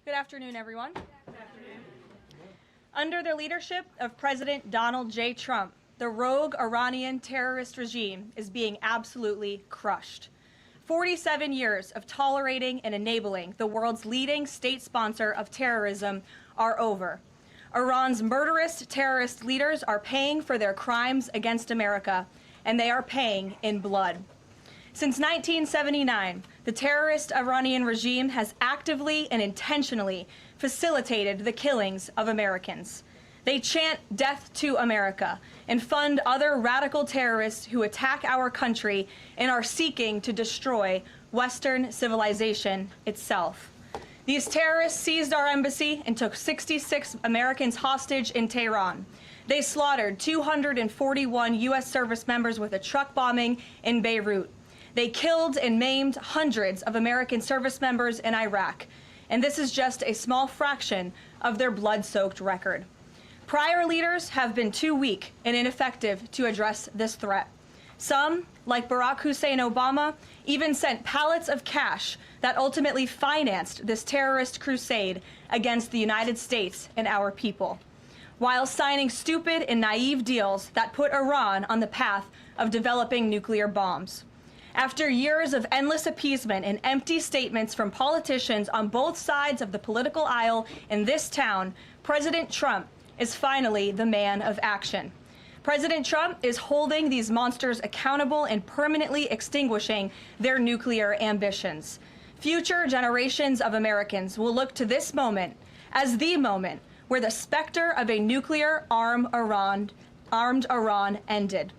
Good afternoon, everyone. Good afternoon. Under the leadership of President Donald J. Trump, the rogue Iranian terrorist regime is being absolutely crushed. 47 years of tolerating and enabling the world's leading state sponsor of terrorism are over. Iran's murderous terrorist leaders are paying for their crimes against America, and they are paying in blood. Since 1979, the terrorist Iranian regime has actively and intentionally facilitated the killings of Americans. They chant death to America and fund other radical terrorists who attack our country and are seeking to destroy Western civilization itself. These terrorists seized our embassy and took 66 Americans hostage in Tehran. They slaughtered 241 U.S. service members with a truck bombing in Beirut. They killed and maimed hundreds of American service members in Iraq. And this is just a small fraction of their blood-soaked record. Prior leaders have been too weak and ineffective to address this threat. Some, like Barack Hussein Obama, even sent pallets of cash that ultimately financed this terrorist crusade against the United States and our people, while signing stupid and naive deals that put Iran on the path of developing nuclear bombs. After years of endless appeasement and empty statements from politicians on both sides of the political aisle in this town, President Trump is finally the man of action. President Trump is holding these monsters accountable and permanently extinguishing their nuclear ambitions. Future generations of Americans will look to this moment as the moment where the specter of a nuclear armed Iran ended.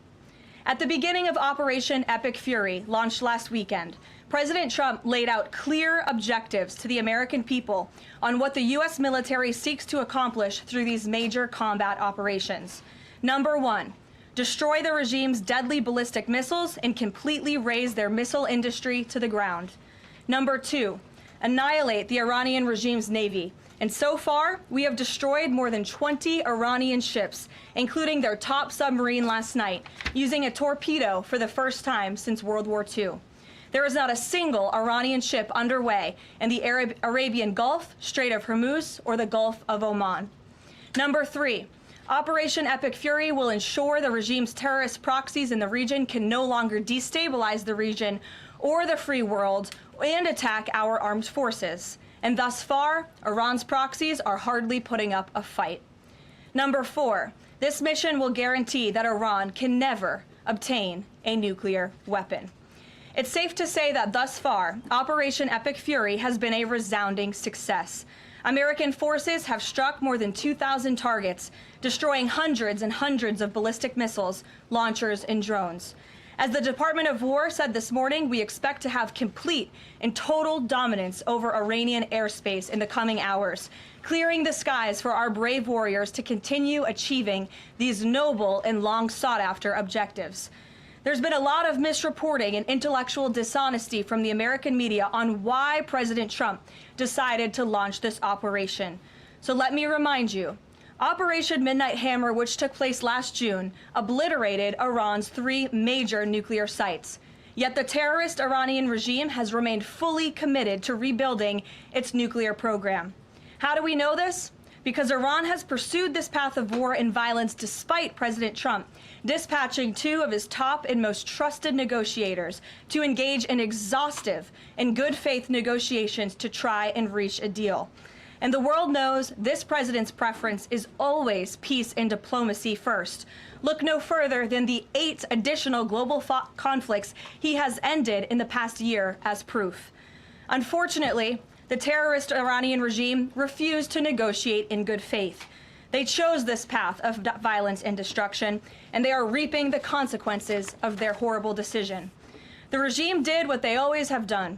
At the beginning of Operation Epic Fury, launched last weekend, President Trump laid out clear objectives to the American people on what the U.S. military seeks to accomplish through these major combat operations. Number one, destroy the regime's deadly ballistic missiles and completely raze their missile industry to the ground. Number two, annihilate the Iranian regime's navy. And so far, we have destroyed more than 20 Iranian ships, including their top submarine last night, using a torpedo for the first time since World War II. There is not a single Iranian ship underway in the Arabian Gulf, Strait of Hormuz, or the Gulf of Oman. Number three, Operation Epic Fury will ensure the regime's terrorist proxies in the region can no longer destabilize the region or the free world and attack our armed forces. And thus far, Iran's proxies are hardly putting up a fight. Number four, this mission will guarantee that Iran can never obtain a nuclear weapon. It's safe to say that thus far, Operation Epic Fury has been a resounding success. American forces have struck more than 2,000 targets, destroying hundreds and hundreds of ballistic missiles, launchers, and drones. As the Department of War said this morning, we expect to have complete and total dominance over Iranian airspace in the coming hours, clearing the skies for our brave warriors to continue achieving these noble and long sought-after objectives. There's been a lot of misreporting and intellectual dishonesty from the American media on why President Trump decided to launch this operation. So let me remind you, Operation Midnight Hammer, which took place last June, obliterated Iran's 3 major nuclear sites. Yet the terrorist Iranian regime has remained fully committed to rebuilding its nuclear program. How do we know this? Because Iran has pursued this path of war and violence despite President Trump dispatching 2 of his top and most trusted negotiators to engage in exhaustive and good faith negotiations to try and reach a deal. And the world knows this president's preference is always peace and diplomacy first. Look no further than the 8 additional global conflicts he has ended in the past year as proof. Unfortunately, the terrorist Iranian regime refused to negotiate in good faith. They chose this path of violence and destruction, and they are reaping the consequences of their horrible decision. The regime did what they always have done.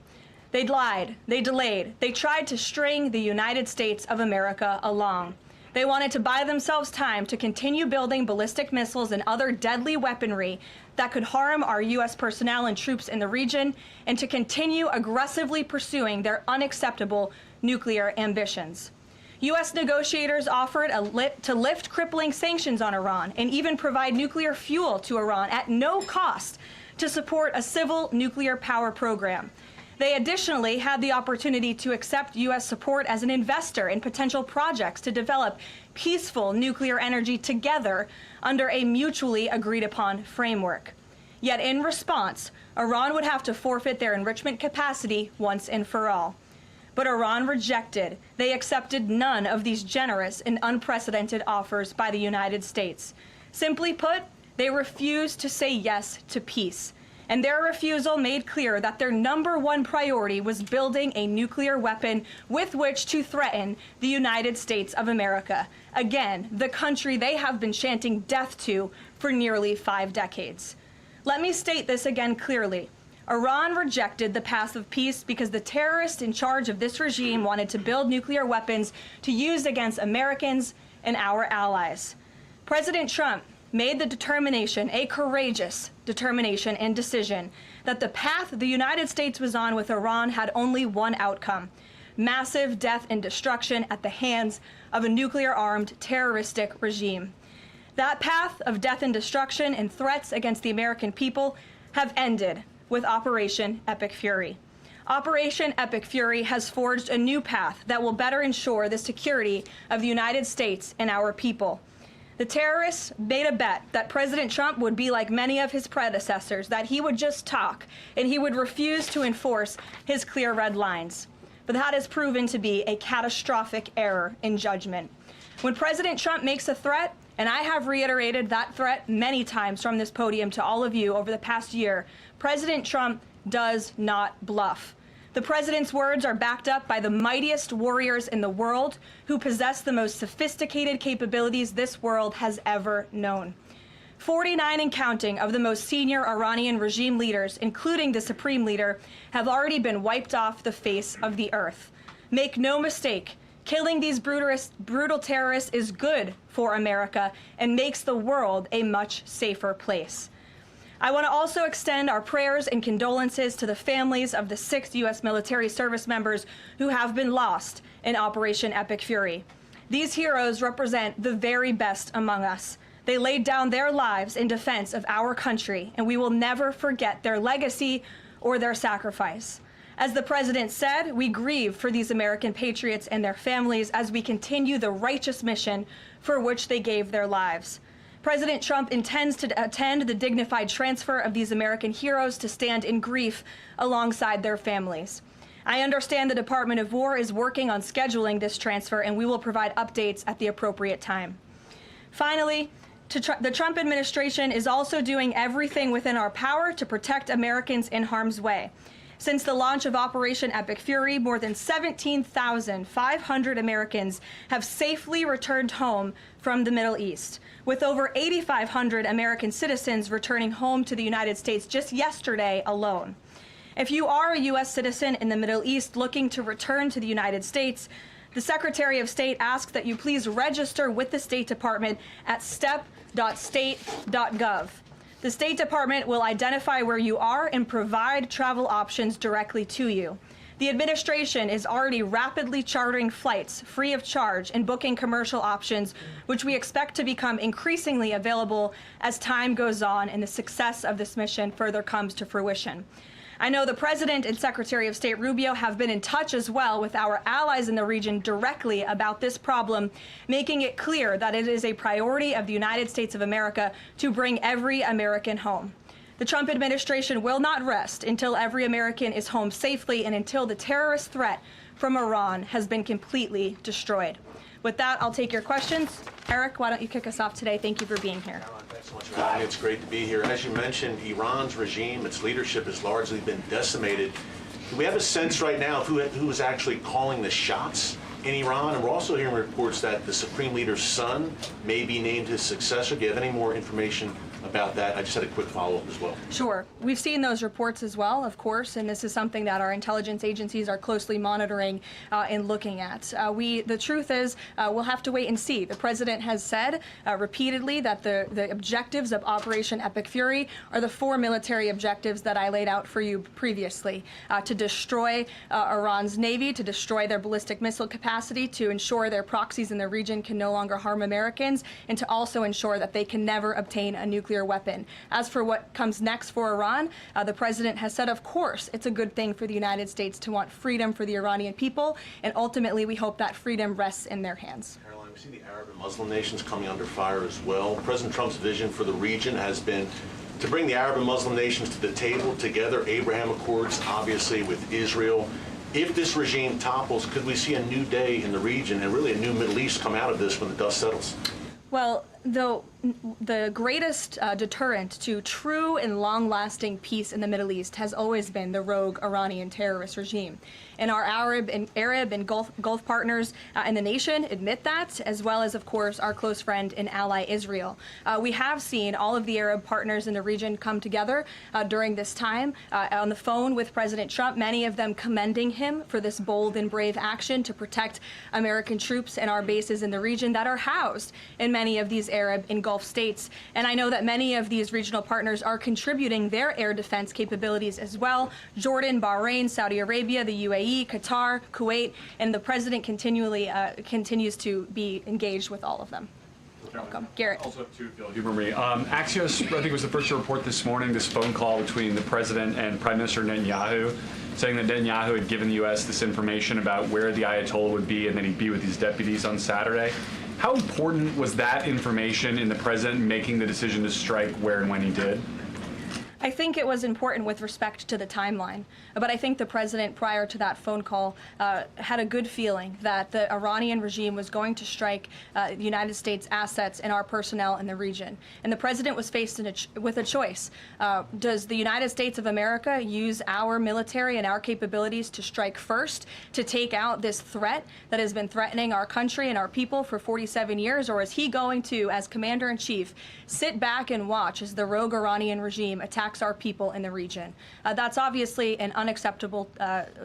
They lied, they delayed, they tried to string the United States of America along. They wanted to buy themselves time to continue building ballistic missiles and other deadly weaponry that could harm our U.S. personnel and troops in the region, and to continue aggressively pursuing their unacceptable nuclear ambitions. U.S. negotiators offered to lift crippling sanctions on Iran and even provide nuclear fuel to Iran at no cost to support a civil nuclear power program. They additionally had the opportunity to accept U.S. support as an investor in potential projects to develop peaceful nuclear energy together under a mutually agreed upon framework. Yet in response, Iran would have to forfeit their enrichment capacity once and for all. But Iran rejected. They accepted none of these generous and unprecedented offers by the United States. Simply put, they refused to say yes to peace. And their refusal made clear that their #1 priority was building a nuclear weapon with which to threaten the United States of America. Again, the country they have been chanting death to for nearly 5 decades. Let me state this again clearly. Iran rejected the path of peace because the terrorists in charge of this regime wanted to build nuclear weapons to use against Americans and our allies. President Trump made the determination, a courageous determination and decision, that the path the United States was on with Iran had only one outcome: massive death and destruction at the hands of a nuclear-armed terroristic regime. That path of death and destruction and threats against the American people have ended with Operation Epic Fury. Operation Epic Fury has forged a new path that will better ensure the security of the United States and our people. The terrorists made a bet that President Trump would be like many of his predecessors, that he would just talk and he would refuse to enforce his clear red lines. But that has proven to be a catastrophic error in judgment. When President Trump makes a threat, and I have reiterated that threat many times from this podium to all of you over the past year, President Trump does not bluff. The president's words are backed up by the mightiest warriors in the world who possess the most sophisticated capabilities this world has ever known. 49 and counting of the most senior Iranian regime leaders, including the supreme leader, have already been wiped off the face of the earth. Make no mistake, killing these brutal terrorists is good for America and makes the world a much safer place. I want to also extend our prayers and condolences to the families of the 6 U.S. military service members who have been lost in Operation Epic Fury. These heroes represent the very best among us. They laid down their lives in defense of our country, and we will never forget their legacy or their sacrifice. As the president said, we grieve for these American patriots and their families as we continue the righteous mission for which they gave their lives. President Trump intends to attend the dignified transfer of these American heroes to stand in grief alongside their families. I understand the Department of War is working on scheduling this transfer, and we will provide updates at the appropriate time. Finally, the Trump administration is also doing everything within our power to protect Americans in harm's way. Since the launch of Operation Epic Fury, more than 17,500 Americans have safely returned home from the Middle East, with over 8,500 American citizens returning home to the United States just yesterday alone. If you are a U.S. citizen in the Middle East looking to return to the United States, the Secretary of State asks that you please register with the State Department at step.state.gov. The State Department will identify where you are and provide travel options directly to you. The administration is already rapidly chartering flights free of charge and booking commercial options, which we expect to become increasingly available as time goes on and the success of this mission further comes to fruition. I know the President and Secretary of State Rubio have been in touch as well with our allies in the region directly about this problem, making it clear that it is a priority of the United States of America to bring every American home. The Trump administration will not rest until every American is home safely and until the terrorist threat from Iran has been completely destroyed. With that, I'll take your questions. Eric, why don't you kick us off today? Thank you for being here. Thanks so much for having me. It's great to be here. As you mentioned, Iran's regime, its leadership has largely been decimated. Do we have a sense right now of who is actually calling the shots in Iran? And we're also hearing reports that the Supreme Leader's son may be named his successor. Do you have any more information about that? I just had a quick follow-up as well. Sure. We've seen those reports as well, of course, and this is something that our intelligence agencies are closely monitoring and looking at. The truth is, we'll have to wait and see. The president has said repeatedly that the objectives of Operation Epic Fury are the 4 military objectives that I laid out for you previously: to destroy Iran's navy, to destroy their ballistic missile capacity, to ensure their proxies in the region can no longer harm Americans, and to also ensure that they can never obtain a nuclear nuclear weapon. As for what comes next for Iran, the president has said, of course, it's a good thing for the United States to want freedom for the Iranian people, and ultimately we hope that freedom rests in their hands. Caroline, we see the Arab and Muslim nations coming under fire as well. President Trump's vision for the region has been to bring the Arab and Muslim nations to the table together, Abraham Accords, obviously, with Israel. If this regime topples, could we see a new day in the region and really a new Middle East come out of this when the dust settles? Well, the greatest deterrent to true and long-lasting peace in the Middle East has always been the rogue Iranian terrorist regime. And our Arab and Gulf partners in the nation admit that, as well as, of course, our close friend and ally Israel. We have seen all of the Arab partners in the region come together during this time on the phone with President Trump, many of them commending him for this bold and brave action to protect American troops and our bases in the region that are housed in many of these Arab and Gulf states. And I know that many of these regional partners are contributing their air defense capabilities as well. Jordan, Bahrain, Saudi Arabia, the UAE, Qatar, Kuwait, and the president continues to be engaged with all of them. Welcome. Garrett. Also have two, if you'll humor me. Axios, I think, was the first to report this morning this phone call between the president and Prime Minister Netanyahu, saying that Netanyahu had given the U.S. this information about where the Ayatollah would be and then he'd be with his deputies on Saturday. How important was that information in the president making the decision to strike where and when he did? I think it was important with respect to the timeline, but I think the president, prior to that phone call, had a good feeling that the Iranian regime was going to strike the United States assets and our personnel in the region. And the president was faced with a choice. Does the United States of America use our military and our capabilities to strike first, to take out this threat that has been threatening our country and our people for 47 years, or is he going to, as commander-in-chief, sit back and watch as the rogue Iranian regime attacks our people in the region? That's obviously an unacceptable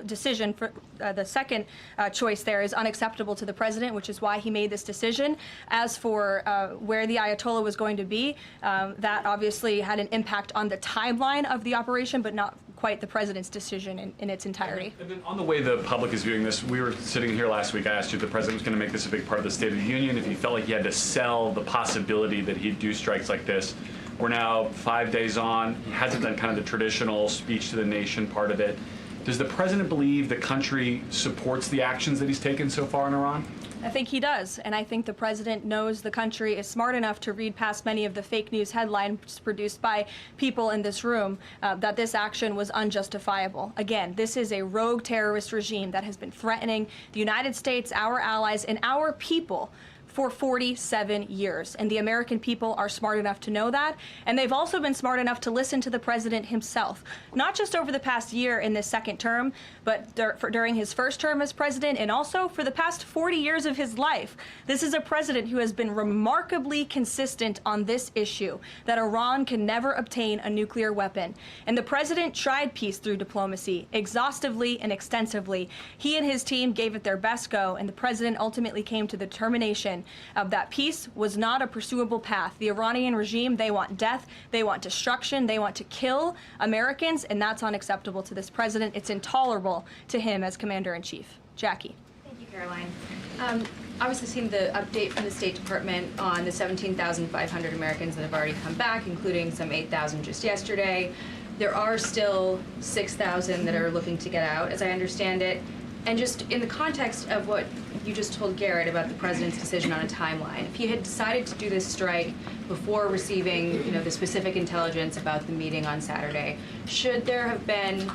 decision. For the second choice there is unacceptable to the president, which is why he made this decision. As for where the Ayatollah was going to be, that obviously had an impact on the timeline of the operation, but not quite the president's decision in its entirety. And then on the way the public is viewing this, we were sitting here last week, I asked you if the president was going to make this a big part of the State of the Union, if he felt like he had to sell the possibility that he'd do strikes like this. We're now 5 days on. He hasn't done kind of the traditional speech to the nation part of it. Does the president believe the country supports the actions that he's taken so far in Iran? I think he does, and I think the president knows the country is smart enough to read past many of the fake news headlines produced by people in this room that this action was unjustifiable. Again, this is a rogue terrorist regime that has been threatening the United States, our allies, and our people for 47 years. And the American people are smart enough to know that. And they've also been smart enough to listen to the president himself, not just over the past year in this second term, but during his first term as president, and also for the past 40 years of his life. This is a president who has been remarkably consistent on this issue, that Iran can never obtain a nuclear weapon. And the president tried peace through diplomacy, exhaustively and extensively. He and his team gave it their best go, and the president ultimately came to the determination that peace was not a pursuable path. The Iranian regime, they want death, they want destruction, they want to kill Americans, and that's unacceptable to this president. It's intolerable to him as commander-in-chief. Jackie. Thank you, Caroline. Obviously seen the update from the State Department on the 17,500 Americans that have already come back, including some 8,000 just yesterday. There are still 6,000 that are looking to get out, as I understand it. And just in the context of what you just told Garrett about the president's decision on a timeline, if he had decided to do this strike before receiving, the specific intelligence about the meeting on Saturday, should there have been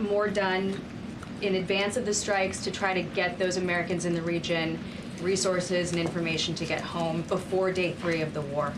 more done in advance of the strikes to try to get those Americans in the region resources and information to get home before day 3 of the war?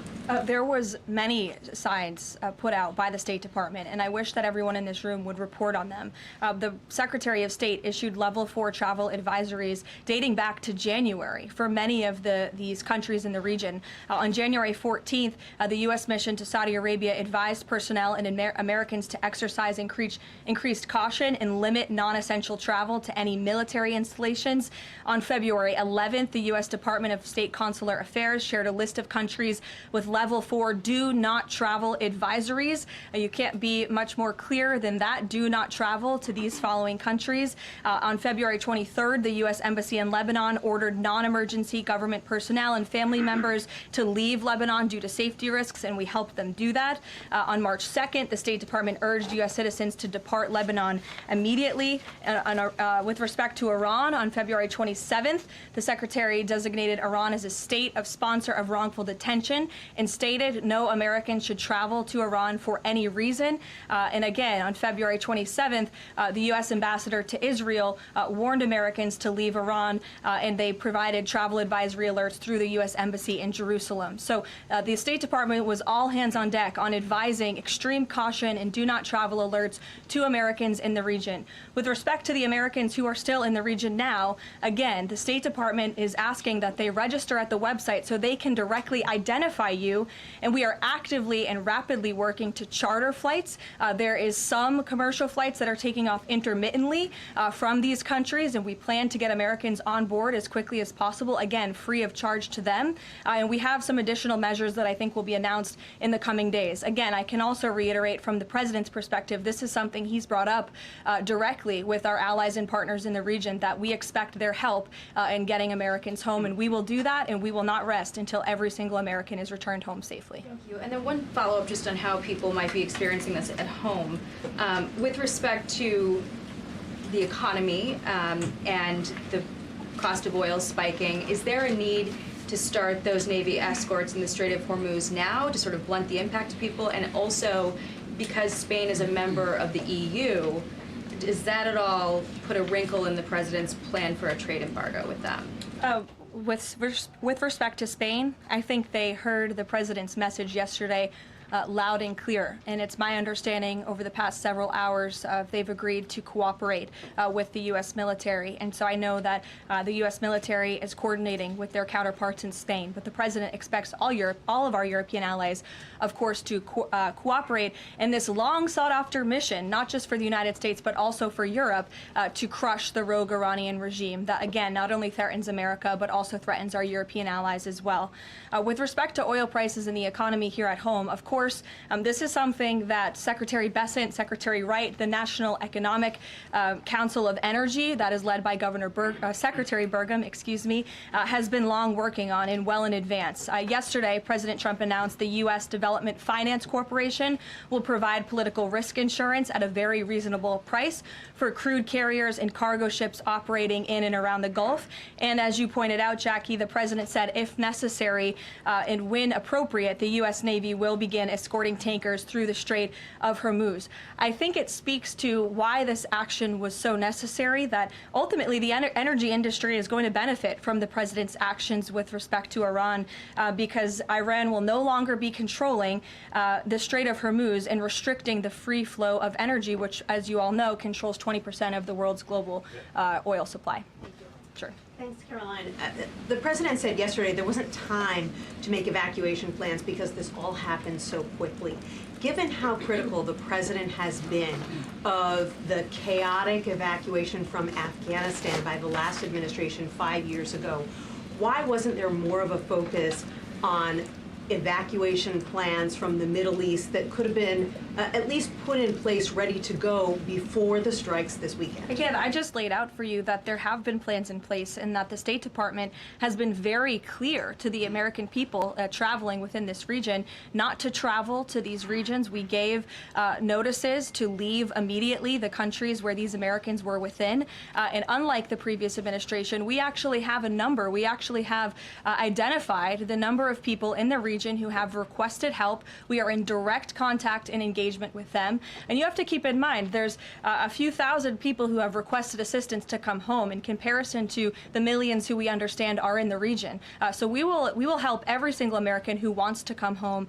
There was many signs put out by the State Department, and I wish that everyone in this room would report on them. The Secretary of State issued level 4 travel advisories dating back to January for many of these countries in the region. On January 14th, the U.S. mission to Saudi Arabia advised personnel and Americans to exercise increased caution and limit non-essential travel to any military installations. On February 11th, 7th, the U.S. Department of State Consular Affairs shared a list of countries with level 4 do not travel advisories. You can't be much more clear than that. Do not travel to these following countries. On February 23rd, the U.S. Embassy in Lebanon ordered non-emergency government personnel and family members to leave Lebanon due to safety risks, and we helped them do that. On March 2nd, the State Department urged U.S. citizens to depart Lebanon immediately. With respect to Iran, on February 27th, the Secretary designated Iran as a state of sponsor of wrongful detention and stated no American should travel to Iran for any reason. And again, on February 27th, the U.S. ambassador to Israel warned Americans to leave Iran, and they provided travel advisory alerts through the U.S. Embassy in Jerusalem. So the State Department was all hands on deck on advising extreme caution and do not travel alerts to Americans in the region. With respect to the Americans who are still in the region now, again, the State Department is asking that they register at the website so they can directly identify you, and we are actively and rapidly working to charter flights. There is some commercial flights that are taking off intermittently from these countries, and we plan to get Americans on board as quickly as possible, again, free of charge to them. And we have some additional measures that I think will be announced in the coming days. Again, I can also reiterate from the President's perspective, this is something he's brought up directly with our allies and partners in the region, that we expect their help in getting Americans home, and we will do that, and we will not rest until every single American is returned home safely. Thank you. And then one follow-up just on how people might be experiencing this at home. With respect to the economy and the cost of oil spiking, is there a need to start those Navy escorts in the Strait of Hormuz now to sort of blunt the impact to people? And also, because Spain is a member of the EU, does that at all put a wrinkle in the President's plan for a trade embargo with them? With respect to Spain, I think they heard the President's message yesterday loud and clear, and it's my understanding over the past several hours they've agreed to cooperate with the U.S. military, and so I know that the U.S. military is coordinating with their counterparts in Spain, but the President expects all of our European allies, of course, to cooperate in this long sought-after mission, not just for the United States, but also for Europe, to crush the rogue Iranian regime that, again, not only threatens America, but also threatens our European allies as well. With respect to oil prices and the economy here at home, of course, this is something that Secretary Bessent, Secretary Wright, the National Economic Council of Energy, that is led by Secretary Burgum, has been long working on and well in advance. Yesterday, President Trump announced the U.S. Development Finance Corporation will provide political risk insurance at a very reasonable price for crude carriers and cargo ships operating in and around the Gulf. And as you pointed out, Jackie, the President said if necessary and when appropriate, the U.S. Navy will begin escorting tankers through the Strait of Hormuz. I think it speaks to why this action was so necessary, that ultimately the energy industry is going to benefit from the President's actions with respect to Iran, because Iran will no longer be controlling the Strait of Hormuz and restricting the free flow of energy, which, as you all know, controls 20% of the world's global oil supply. Sure. Thanks, Caroline. The President said yesterday there wasn't time to make evacuation plans because this all happened so quickly. Given how critical the President has been of the chaotic evacuation from Afghanistan by the last administration 5 years ago, why wasn't there more of a focus on evacuation plans from the Middle East that could have been at least put in place, ready to go before the strikes this weekend? Again, I just laid out for you that there have been plans in place and that the State Department has been very clear to the American people traveling within this region not to travel to these regions. We gave notices to leave immediately the countries where these Americans were within. And unlike the previous administration, we actually have a number. We actually have identified the number of people in the region who have requested help. We are in direct contact and engagement with them. And you have to keep in mind, there's a few thousand people who have requested assistance to come home in comparison to the millions who we understand are in the region. So we will help every single American who wants to come home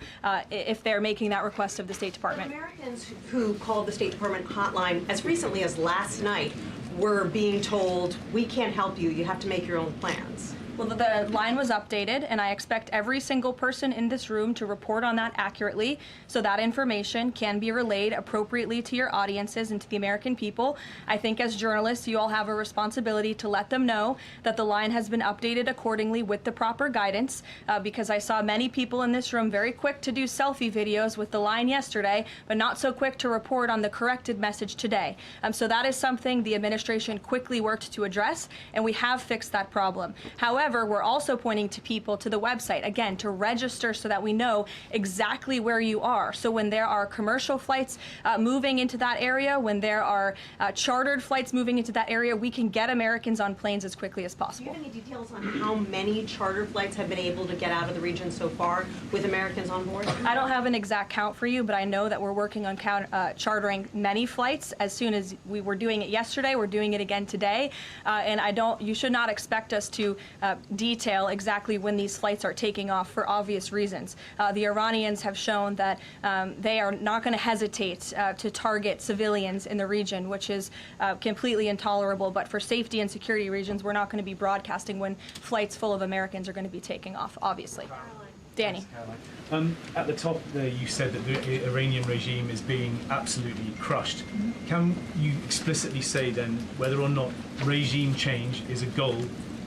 if they're making that request of the State Department. But Americans who called the State Department hotline as recently as last night were being told, we can't help you, you have to make your own plans. Well, the line was updated, and I expect every single person in this room to report on that accurately, so that information can be relayed appropriately to your audiences and to the American people. I think as journalists, you all have a responsibility to let them know that the line has been updated accordingly with the proper guidance, because I saw many people in this room very quick to do selfie videos with the line yesterday, but not so quick to report on the corrected message today. So that is something the administration quickly worked to address, and we have fixed that problem. However, we're also pointing to people to the website, again, to register so that we know exactly where you are. So when there are commercial flights moving into that area, when there are chartered flights moving into that area, we can get Americans on planes as quickly as Do you possible. have any details on how many charter flights have been able to get out of the region so far with Americans on board? I don't have an exact count for you, but I know that we're working on chartering many flights. As soon as we were doing it yesterday, we're doing it again today. And you should not expect us to detail exactly when these flights are taking off for obvious reasons. The Iranians have shown that they are not going to hesitate to target civilians in the region, which is completely intolerable. But for safety and security reasons, we're not going to be broadcasting when flights full of Americans are going to be taking off, obviously. Danny. At the top there, you said that the Iranian regime is being absolutely crushed. Can you explicitly say then whether or not regime change is a goal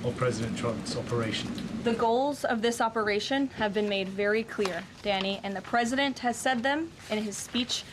of President Trump's operation? The goals of this operation have been made very clear, Danny, and the president has said them in his speech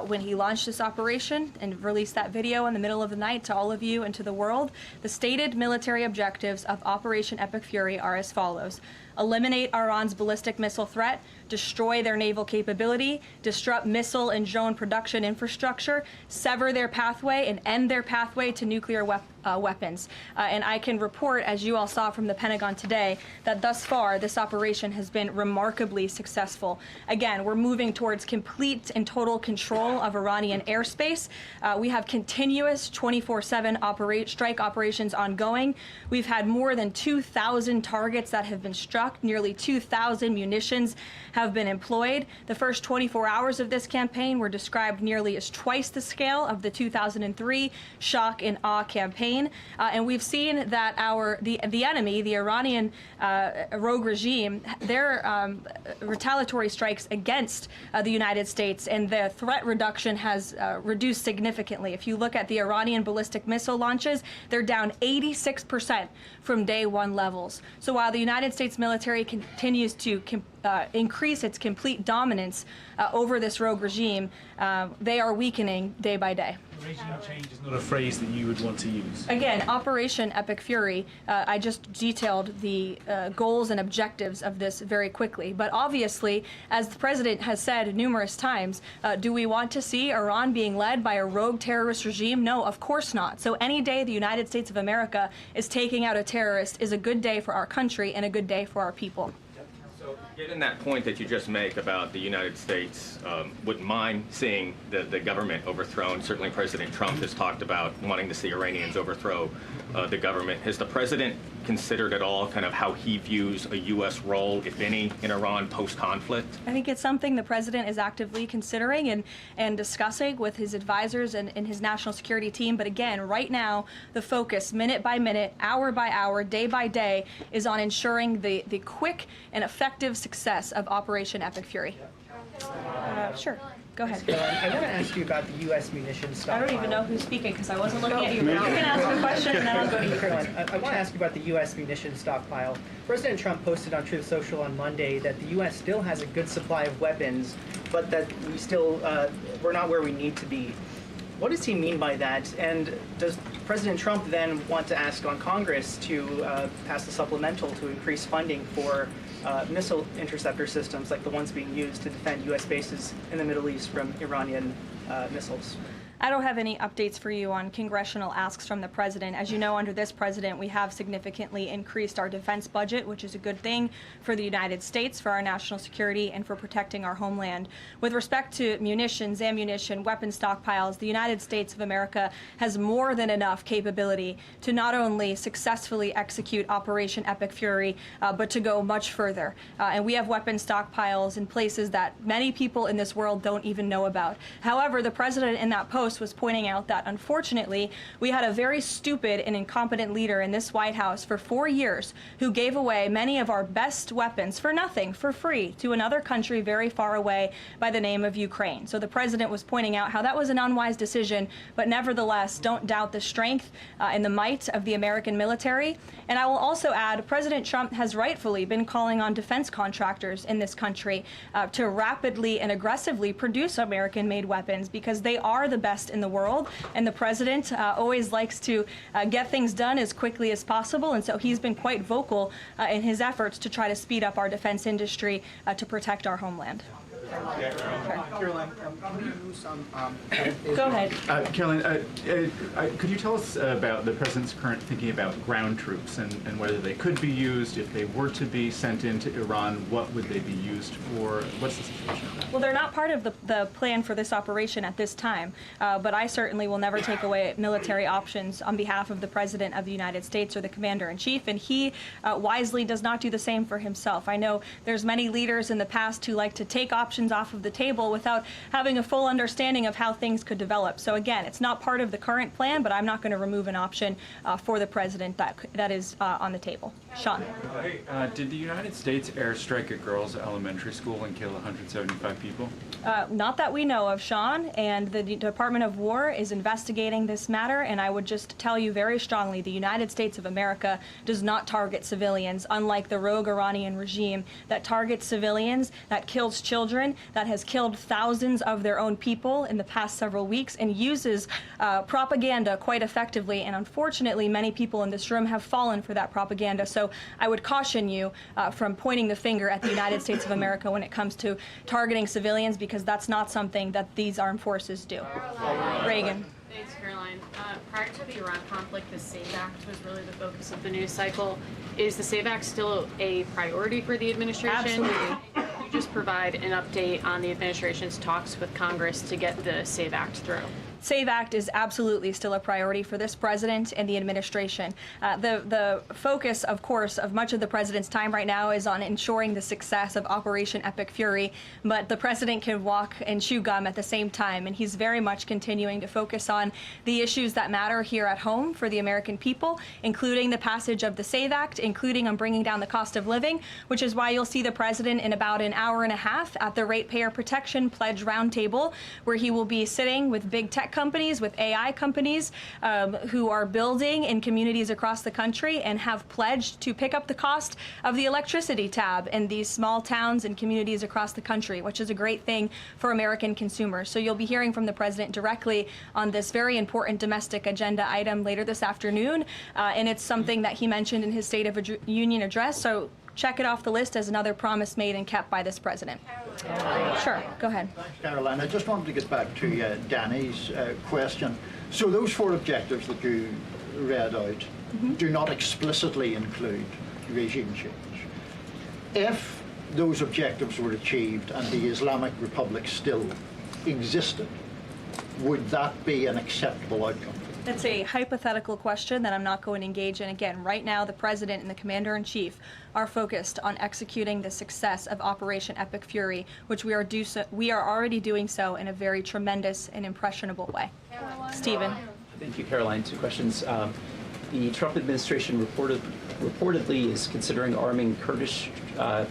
when he launched this operation and released that video in the middle of the night to all of you and to the world. The stated military objectives of Operation Epic Fury are as follows: eliminate Iran's ballistic missile threat, destroy their naval capability, disrupt missile and drone production infrastructure, sever their pathway and end their pathway to nuclear weapons. And I can report, as you all saw from the Pentagon today, that thus far this operation has been remarkably successful. Again, we're moving towards complete and total control of Iranian airspace. We have continuous 24/7 strike operations ongoing. We've had more than 2,000 targets that have been struck. Nearly 2,000 munitions have been employed. The first 24 hours of this campaign were described nearly as twice the scale of the 2003 shock and awe campaign. And we've seen that the enemy, the Iranian rogue regime, their retaliatory strikes against the United States and the threat reduction has reduced significantly. If you look at the Iranian ballistic missile launches, they're down 86% from day one levels. So while the United States military continues to increase its complete dominance over this rogue regime, they are weakening day by day. Regime change is not a phrase that you would want to use. Again, Operation Epic Fury, I just detailed the goals and objectives of this very quickly. But obviously, as the president has said numerous times, do we want to see Iran being led by a rogue terrorist regime? No, of course not. So any day the United States of America is taking out a terrorist is a good day for our country and a good day for our people. So, given that point that you just make about the United States wouldn't mind seeing the government overthrown, certainly President Trump has talked about wanting to see Iranians overthrow the government. Has the president considered at all kind of how he views a U.S. role, if any, in Iran post-conflict? I think it's something the president is actively considering and discussing with his advisors and his national security team. But again, right now, the focus, minute by minute, hour by hour, day by day, is on ensuring the quick and effective success of Operation Epic Fury. Sure. Go ahead. I want to ask you about the U.S. munitions I stockpile. don't even know who's speaking because I wasn't looking at you. But you can ask a question and then I'll go to you. I want to ask you about the U.S. munitions stockpile. President Trump posted on Truth Social on Monday that the U.S. still has a good supply of weapons, but that we're not where we need to be. What does he mean by that? And does President Trump then want to ask on Congress to pass a supplemental to increase funding for missile interceptor systems like the ones being used to defend U.S. bases in the Middle East from Iranian missiles? I don't have any updates for you on congressional asks from the president. As you know, under this president, we have significantly increased our defense budget, which is a good thing for the United States, for our national security, and for protecting our homeland. With respect to munitions, ammunition, weapon stockpiles, the United States of America has more than enough capability to not only successfully execute Operation Epic Fury, but to go much further. And we have weapon stockpiles in places that many people in this world don't even know about. However, the president in that post Post was pointing out that, unfortunately, we had a very stupid and incompetent leader in this White House for 4 years who gave away many of our best weapons for nothing, for free, to another country very far away by the name of Ukraine. So the president was pointing out how that was an unwise decision, but nevertheless, don't doubt the strength and the might of the American military. And I will also add, President Trump has rightfully been calling on defense contractors in this country to rapidly and aggressively produce American-made weapons because they are the best in the world, and the president always likes to get things done as quickly as possible, and so he's been quite vocal in his efforts to try to speed up our defense industry to protect our homeland. Caroline, can you use some? Go ahead. Caroline, could you tell us about the president's current thinking about ground troops and whether they could be used if they were to be sent into Iran? What would they be used for? What's the situation of that? Well, they're not part of the plan for this operation at this time, but I certainly will never take away military options on behalf of the President of the United States or the Commander-in-Chief, and he wisely does not do the same for himself. I know there's many leaders in the past who like to take options off of the table without having a full understanding of how things could develop. So again, it's not part of the current plan, but I'm not going to remove an option for the president that is on the table. Sean. Did the United States airstrike a girls' elementary school and kill 175 people? Not that we know of, Sean, and the Department of War is investigating this matter, and I would just tell you very strongly, the United States of America does not target civilians, unlike the rogue Iranian regime that targets civilians, that kills children, that has killed thousands of their own people in the past several weeks, and uses propaganda quite effectively, and unfortunately many people in this room have fallen for that propaganda. So I would caution you from pointing the finger at the United States of America when it comes to targeting civilians, because that's not something that these armed forces do. Reagan. Thanks, Caroline. Prior to the Iran conflict, the SAVE Act was really the focus of the news cycle. Is the SAVE Act still a priority for the administration? Absolutely. Could you just provide an update on the administration's talks with Congress to get the SAVE Act through? SAVE Act is absolutely still a priority for this president and the administration. The focus, of course, of much of the president's time right now is on ensuring the success of Operation Epic Fury, but the president can walk and chew gum at the same time, and he's very much continuing to focus on the issues that matter here at home for the American people, including the passage of the SAVE Act, including on bringing down the cost of living, which is why you'll see the president in about an hour and a half at the Ratepayer Protection Pledge Roundtable, where he will be sitting with big tech companies, with AI companies who are building in communities across the country and have pledged to pick up the cost of the electricity tab in these small towns and communities across the country, which is a great thing for American consumers. So you'll be hearing from the president directly on this very important domestic agenda item later this afternoon, and it's something that he mentioned in his State of the Union address. So check it off the list as another promise made and kept by this president. Sure, go ahead. Thanks, Caroline. I just wanted to get back to Danny's question. So those 4 objectives that you read out do not explicitly include regime change. If those objectives were achieved and the Islamic Republic still existed, would that be an acceptable outcome? That's a hypothetical question that I'm not going to engage in. Again, right now, the president and the commander-in-chief are focused on executing the success of Operation Epic Fury, which we are already doing so in a very tremendous and impressionable way. Stephen. Thank you, Caroline. 2 questions. The Trump administration reportedly is considering arming Kurdish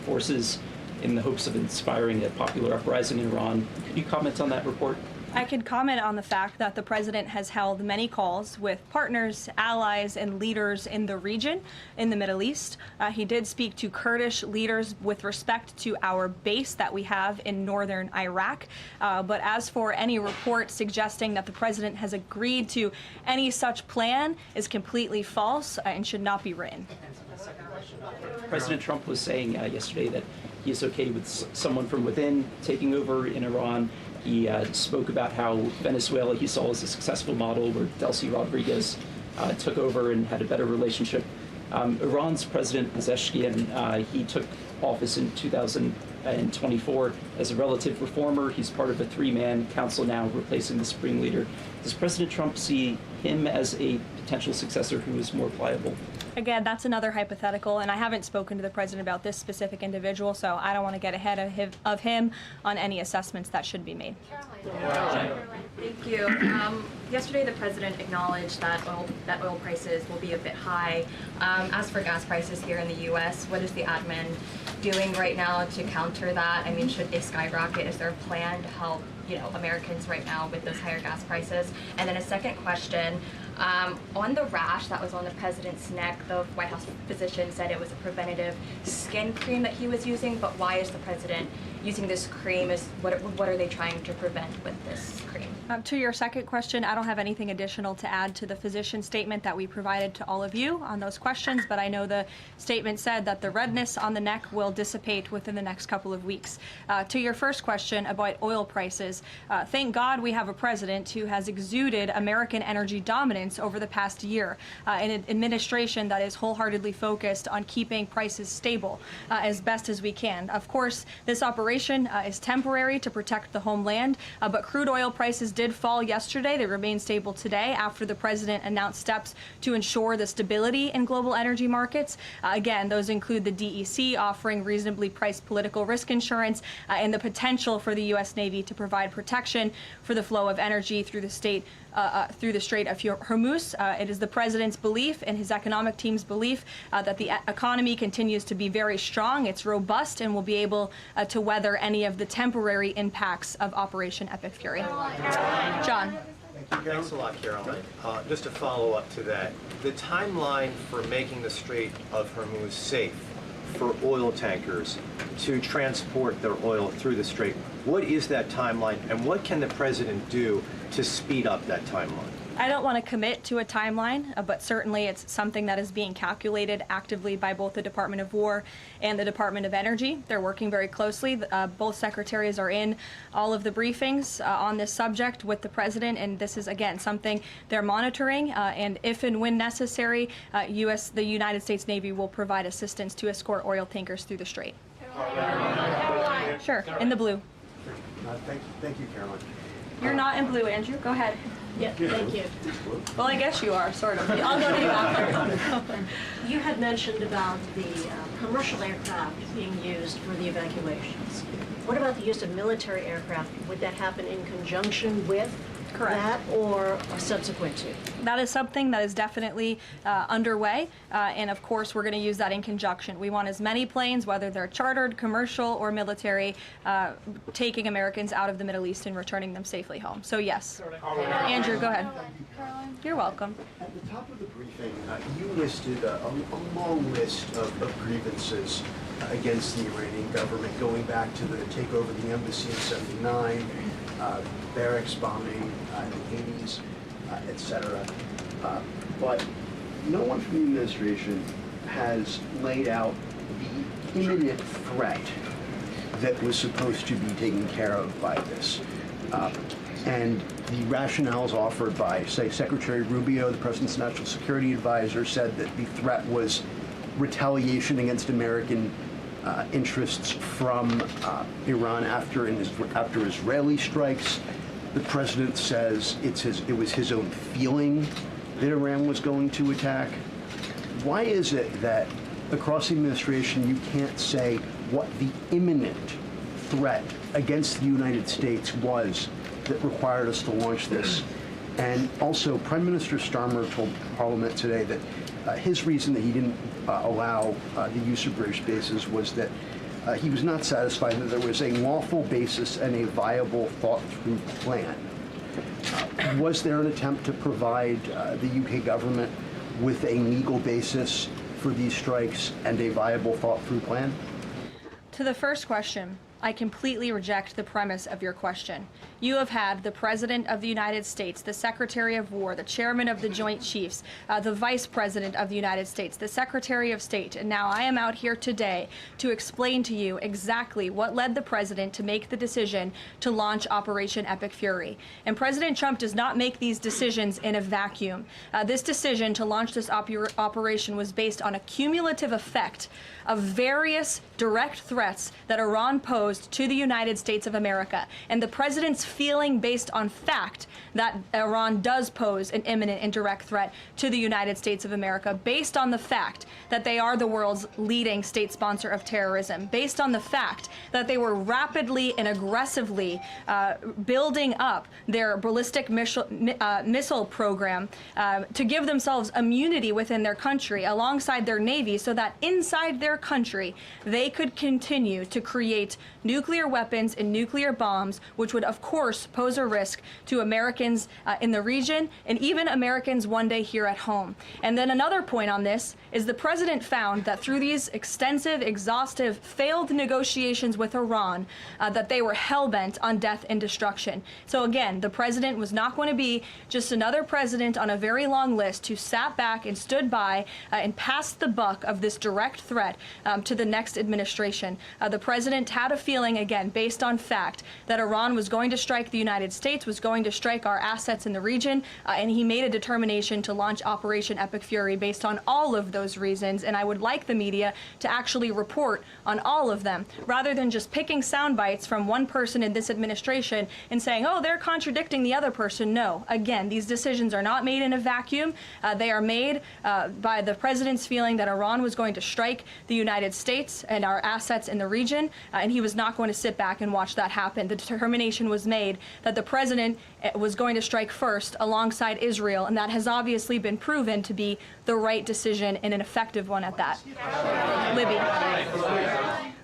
forces in the hopes of inspiring a popular uprising in Iran. Could you comment on that report? I can comment on the fact that the president has held many calls with partners, allies, and leaders in the region, in the Middle East. He did speak to Kurdish leaders with respect to our base that we have in northern Iraq. But as for any report suggesting that the president has agreed to any such plan is completely false and should not be written. President Trump was saying yesterday that he is okay with someone from within taking over in Iran. He spoke about how Venezuela he saw as a successful model where Delcy Rodriguez took over and had a better relationship. Iran's President Pezeshkian, he took office in 2024 as a relative reformer. He's part of a 3-man council now replacing the Supreme Leader. Does President Trump see him as a potential successor who is more pliable? Again, that's another hypothetical, and I haven't spoken to the president about this specific individual, so I don't want to get ahead of him on any assessments that should be made. Thank you. Yesterday, the president acknowledged that oil prices will be a bit high. As for gas prices here in the U.S., what is the admin doing right now to counter that? I mean, should they skyrocket? Is there a plan to help, Americans right now with those higher gas prices? And then a second question. On the rash that was on the president's neck, the White House physician said it was a preventative skin cream that he was using, but why is the president using this cream? What are they trying to prevent with this cream? To your second question, I don't have anything additional to add to the physician statement that we provided to all of you on those questions, but I know the statement said that the redness on the neck will dissipate within the next couple of weeks. To your first question about oil prices, thank God we have a president who has exuded American energy dominance over the past year, an administration that is wholeheartedly focused on keeping prices stable as best as we can. Of course, this operation is temporary to protect the homeland, but crude oil prices did fall yesterday. They remain stable today after the president announced steps to ensure the stability in global energy markets. Again, those include the DEC offering reasonably priced political risk insurance and the potential for the U.S. Navy to provide protection for the flow of energy through the Strait of Hormuz. It is the president's belief and his economic team's belief that the economy continues to be very strong, it's robust, and will be able to weather any of the temporary impacts of Operation Epic Fury. John. Thanks a lot, Caroline. Just to follow up to that, the timeline for making the Strait of Hormuz safe for oil tankers to transport their oil through the strait, what is that timeline, and what can the president do to speed up that timeline? I don't want to commit to a timeline, but certainly it's something that is being calculated actively by both the Department of War and the Department of Energy. They're working very closely. Both secretaries are in all of the briefings on this subject with the president, and this is, again, something they're monitoring, and if and when necessary, the United States Navy will provide assistance to escort oil tankers through the strait. Sure, in the blue. Thank you, Caroline. You're not in blue, Andrew. Go ahead. Yeah, thank you. Well, I guess you are, sort of. I'll go to you after. You had mentioned about the commercial aircraft being used for the evacuations. What about the use of military aircraft? Would that happen in conjunction with that or subsequent to? That is something that is definitely underway, and of course we're going to use that in conjunction. We want as many planes, whether they're chartered, commercial, or military, taking Americans out of the Middle East and returning them safely home. So yes. Andrew, go ahead. You're welcome. At the top of the briefing, you listed a long list of grievances against the Iranian government, going back to the takeover of the embassy in '79, barracks bombing in the 80s, etc. But no one from the administration has laid out the imminent threat that was supposed to be taken care of by this. And the rationales offered by, say, Secretary Rubio, the President's National Security Advisor, said that the threat was retaliation against American interests from Iran after Israeli strikes. The president says it was his own feeling that Iran was going to attack. Why is it that across the administration you can't say what the imminent threat against the United States was that required us to launch this? And also, Prime Minister Starmer told Parliament today that his reason that he didn't allow the use of British bases was that he was not satisfied that there was a lawful basis and a viable, thought-through plan. Was there an attempt to provide the UK government with a legal basis for these strikes and a viable, thought-through plan? To the first question, I completely reject the premise of your question. You have had the President of the United States, the Secretary of War, the Chairman of the Joint Chiefs, the Vice President of the United States, the Secretary of State, and now I am out here today to explain to you exactly what led the President to make the decision to launch Operation Epic Fury. And President Trump does not make these decisions in a vacuum. This decision to launch this operation was based on a cumulative effect of various direct threats that Iran posed posed to the United States of America, and the president's feeling based on fact that Iran does pose an imminent and direct threat to the United States of America, based on the fact that they are the world's leading state sponsor of terrorism, based on the fact that they were rapidly and aggressively building up their ballistic missile program to give themselves immunity within their country alongside their navy, so that inside their country they could continue to create nuclear weapons and nuclear bombs, which would of course pose a risk to Americans in the region and even Americans one day here at home. And then another point on this is the president found that through these extensive, exhaustive, failed negotiations with Iran, that they were hell-bent on death and destruction. So again, the president was not going to be just another president on a very long list who sat back and stood by and passed the buck of this direct threat to the next administration. The president had a feeling, again, based on fact, that Iran was going to strike the United States, was going to strike our assets in the region, and he made a determination to launch Operation Epic Fury based on all of those reasons. And I would like the media to actually report on all of them, rather than just picking sound bites from one person in this administration and saying, oh, they're contradicting the other person. No, again, these decisions are not made in a vacuum. They are made by the president's feeling that Iran was going to strike the United States and our assets in the region, and he was not going to sit back and watch that happen. The determination was made that the president was going to strike first alongside Israel, and that has obviously been proven to be the right decision and an effective one at that.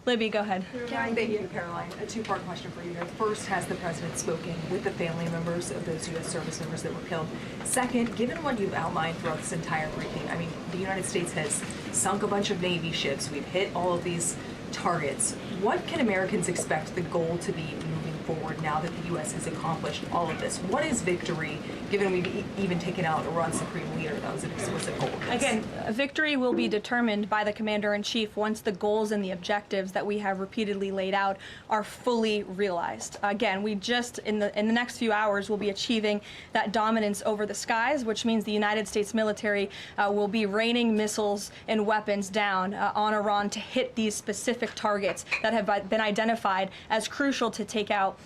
Libby, go ahead. Thank you, Caroline. A two-part question for you here. First, has the president spoken with the family members of those U.S. service members that were killed? Second, given what you've outlined throughout this entire briefing, I mean, the United States has sunk a bunch of Navy ships. We've hit all of these targets. What can Americans expect the goal to be moving forward now that the U.S. has accomplished all of this? What is victory, given we've even taken out Iran's supreme leader? That was an explicit goal. Again, victory will be determined by the commander-in-chief once the goals and the objectives that we have repeatedly laid out are fully realized. Again, we just, in the next few hours, will be achieving that dominance over the skies, which means the United States military will be raining missiles and weapons down on Iran to hit these specific targets that have been identified as crucial to take out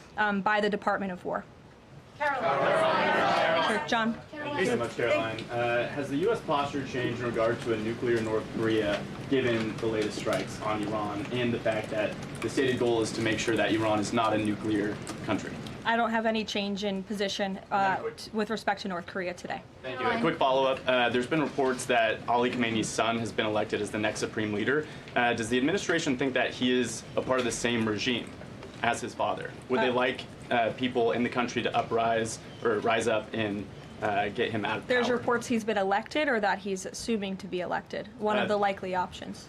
by the Department of War. Caroline. Sure, John. Thank you so much, Caroline. Has the U.S. posture changed in regard to a nuclear North Korea, given the latest strikes on Iran and the fact that the stated goal is to make sure that Iran is not a nuclear country? I don't have any change in position with respect to North Korea today. Thank you. A quick follow-up. There's been reports that Ali Khamenei's son has been elected as the next supreme leader. Does the administration think that he is a part of the same regime as his father? Would they like people in the country to uprise or rise up and get him out of power? There's reports he's been elected or that he's assuming to be elected. One of the likely options.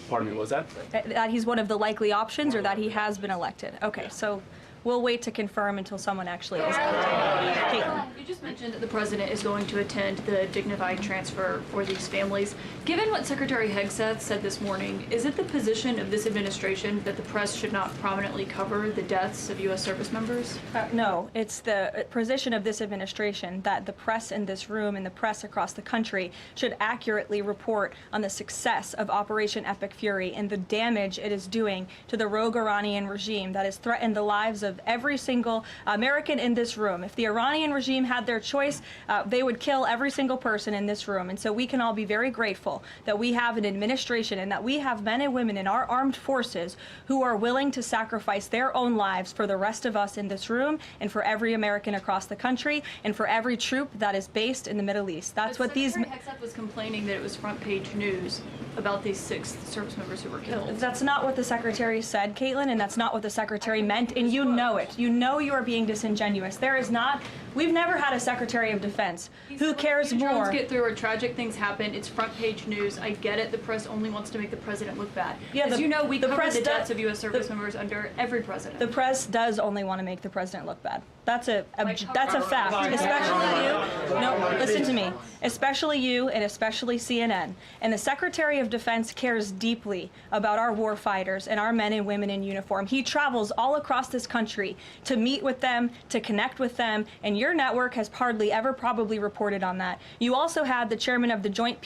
Pardon me, what was that? That he's one of the likely options or that he has been elected. Okay, so we'll wait to confirm until someone actually is elected. Caitlin. You just mentioned that the president is going to attend the dignified transfer for these families. Given what Secretary Hegseth said this morning, is it the position of this administration that the press should not prominently cover the deaths of U.S. service members? No, it's the position of this administration that the press in this room and the press across the country should accurately report on the success of Operation Epic Fury and the damage it is doing to the rogue Iranian regime that has threatened the lives of every single American in this room. If the Iranian regime had their choice, they would kill every single person in this room. And so we can all be very grateful that we have an administration and that we have men and women in our armed forces who are willing to sacrifice their own lives for the rest of us in this room and for every American across the country and for every troop that is based in the Middle East. That's what these... Secretary Hegseth was complaining that it was front page news about these 6 service members who were killed. That's not what the Secretary said, Caitlin, and that's not what the Secretary meant, and you know it. You know you are being disingenuous. There is not... We've never had a Secretary of Defense who cares more... Drones get through or tragic things happen, it's front page news. I get it, the press only wants to make the president look bad. Yeah, as you know, we cover the deaths of U.S. service members under every president. The press does only want to make the president look bad. That's a fact, especially you. No, listen to me. Especially you and especially CNN. And the Secretary of Defense cares deeply about our war fighters and our men and women in uniform. He travels all across this country to meet with them, to connect with them, and your network has hardly ever probably reported on that. You also had the chairman of the Joint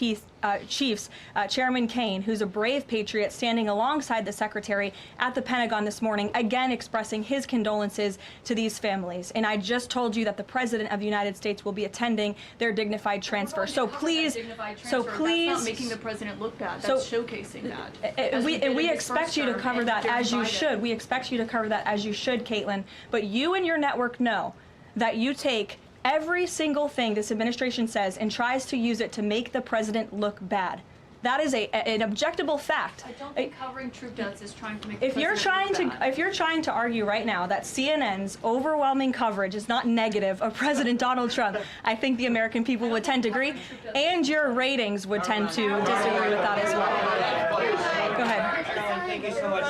Chiefs, Chairman Kane, who's a brave patriot, standing alongside the secretary at the Pentagon this morning, again expressing his condolences to these families. And I just told you that the President of the United States will be attending their dignified transfer. So please, That's not making the president look bad. That's showcasing that. We expect you to cover that as you should. We expect you to cover that as you should, Caitlin. But you and your network know that you take every single thing this administration says and tries to use it to make the president look bad. That is an objectable fact. I don't think covering troop deaths is trying to make If you're trying to argue right now that CNN's overwhelming coverage is not negative of President Donald Trump, I think the American people would tend to agree, and your ratings would tend to disagree with that as well. Go ahead. Thank you so much.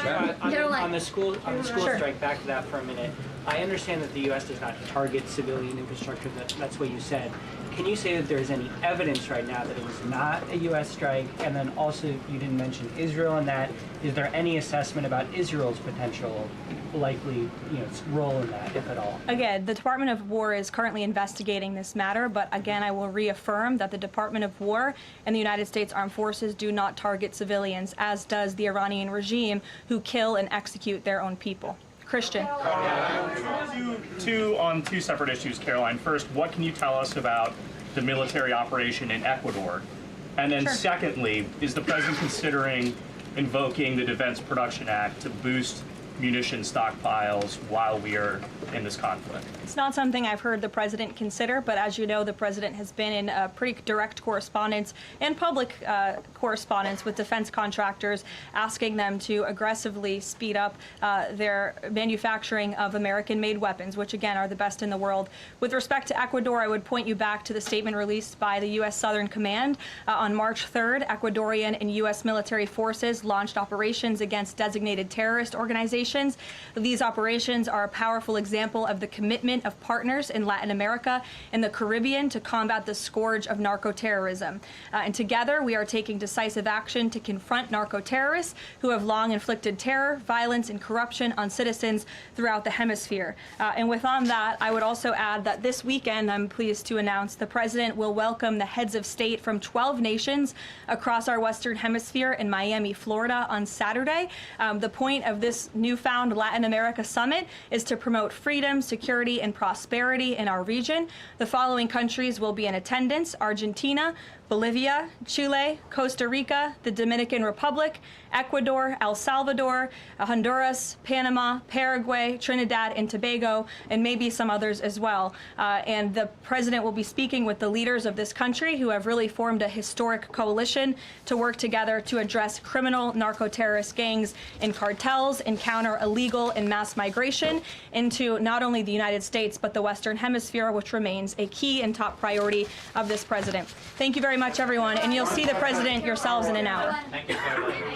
On the school strike, back to that for a minute. I understand that the U.S. does not target civilian infrastructure. That's what you said. Can you say that there's any evidence right now that it was not a U.S. strike? And then also, you didn't mention Israel in that. Is there any assessment about Israel's potential likely role in that, if at all? Again, the Department of War is currently investigating this matter, but again, I will reaffirm that the Department of War and the United States Armed Forces do not target civilians, as does the Iranian regime, who kill and execute their own people. Christian. On two separate issues, Caroline. First, what can you tell us about the military operation in Ecuador? And then secondly, is the president considering invoking the Defense Production Act to boost munition stockpiles while we are in this conflict? It's not something I've heard the president consider, but as you know, the president has been in pretty direct correspondence and public correspondence with defense contractors, asking them to aggressively speed up their manufacturing of American-made weapons, which again are the best in the world. With respect to Ecuador, I would point you back to the statement released by the U.S. Southern Command. On March 3rd, Ecuadorian and U.S. military forces launched operations against designated terrorist organizations. These operations are a powerful example of the commitment of partners in Latin America and the Caribbean to combat the scourge of narco-terrorism. And together, we are taking decisive action to confront narco-terrorists who have long inflicted terror, violence, and corruption on citizens throughout the hemisphere. And with on that, I would also add that this weekend, I'm pleased to announce, the president will welcome the heads of state from 12 nations across our Western Hemisphere in Miami, Florida on Saturday. The point of this newfound Latin America summit is to promote freedom, security, and prosperity in our region. The following countries will be in attendance: Argentina, Bolivia, Chile, Costa Rica, the Dominican Republic, Ecuador, El Salvador, Honduras, Panama, Paraguay, Trinidad and Tobago, and maybe some others as well. And the president will be speaking with the leaders of this country, who have really formed a historic coalition to work together to address criminal narco-terrorist gangs and cartels and counter illegal and mass migration into not only the United States, but the Western Hemisphere, which remains a key and top priority of this president. Thank you very much, everyone, and you'll see the president yourselves in an hour. Thank you, Caroline.